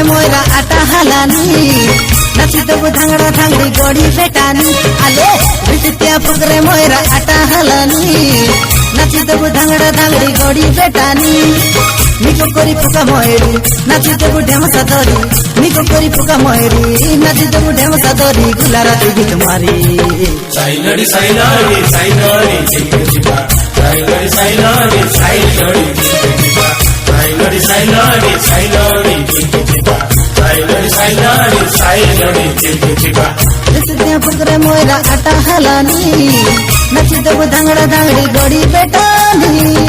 मोरा आटा हालानी नाची देबु धांगड़ा धांगड़ी गड़ी बेटानी आले बिटिया फुकरे मोरा आटा हालानी नाची देबु धांगड़ा धांगड़ी गड़ी बेटानी निको करी फुका मोहेरी नाची देबु ढेमसा धरी निको करी फुका मोहेरी नाची देबु ढेमसा धरी गुलारा देवी तुम्हारी साइलड़ी साइलड़ी साइलड़ी चिपचिपा साइलड़ी साइलड़ी साइलड़ी चिपचिपा साइलड़ी साइलड़ी साइलड़ी चिपचिपा साइलड़ी साइलड़ी साइलड़ी चिपचिपा बिटिया फुकरे मोरा आटा हालानी नाची देबु धांगड़ा धांगड़ी गड़ी बेटानी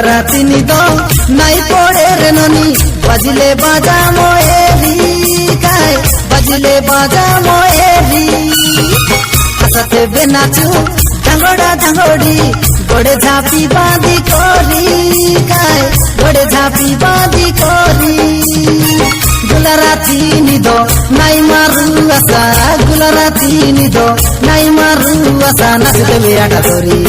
राती निदो नाई पड़े रे ननी बजले बाजा मोएरी काय बजले बाजा मोएरी हसते बेनाचू धांगड़ा धांगड़ी गोड़े झापी बांधी कोरी काय गोड़े झापी बांधी कोरी गुलाराती निदो नाई मारू आसा गुलाराती निदो नाई मारू आसा नाचते मेरा तोरी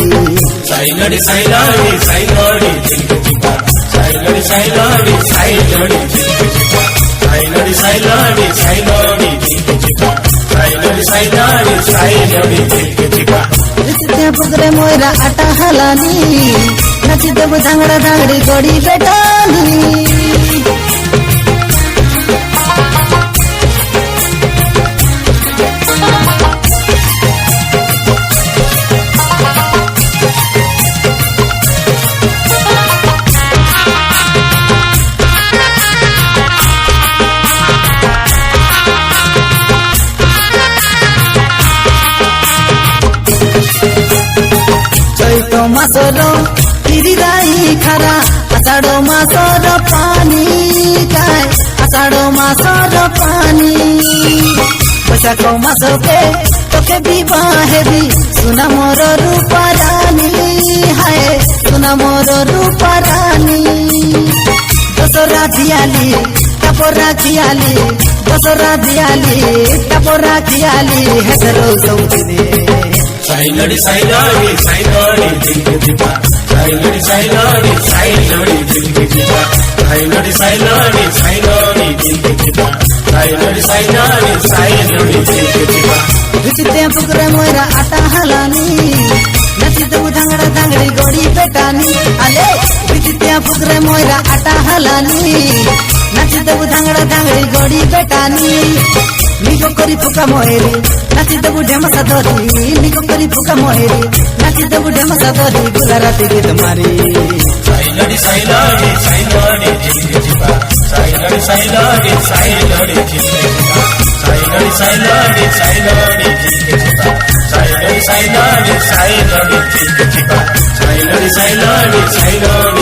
साइलड़ी साइलड़ी साइलड़ी चिपचिपा साइलड़ी साइलड़ी साइलड़ी चिपचिपा साइलड़ी साइलड़ी साइलड़ी चिपचिपा साइलड़ी साइलड़ी साइलड़ी चिपचिपा बिटिया फुकरे मोरा आटा हालानी नाची देबु धांगड़ा धांगड़ी गड़ी बेटानी मासर तिरिराई खारा आषाढ़ मासर पानी काय आषाढ़ मासर पानी बैशाख मास के तोके विवाह भी सुना मोर रूपा रानी हाय सुना मोर रूपा रानी दसरा दियाली टापोरा दियाली दसरा दियाली टापोरा दियाली हेसरो सौजने साइलड़ी साइलड़ी साइलड़ी चिपचिपा साइलड़ी साइलड़ी साइलड़ी चिपचिपा साइलड़ी साइलड़ी साइलड़ी चिपचिपा साइलड़ी साइलड़ी साइलड़ी चिपचिपा बिटिया फुकरे मोरा आटा हालानी नाची देबु धांगड़ा धांगड़ी गड़ी बेटानी आले बिटिया फुकरे मोरा आटा हालानी नाची देबु धांगड़ा धांगड़ी गड़ी बेटानी निको करी फुका मोहेरी नाची देबु ढेमसा धरी निको करी फुका मोहेरी नाची देबु ढेमसा धरी गुलारा देवी तुम्हारी साइलड़ी साइलड़ी साइलड़ी चिपचिपा साइलड़ी साइलड़ी साइलड़ी चिपचिपा साइलड़ी साइलड़ी साइलड़ी चिपचिपा साइलड़ी साइलड़ी साइलड़ी चिपचिपा साइलड़ी साइलड़ी साइलड़ी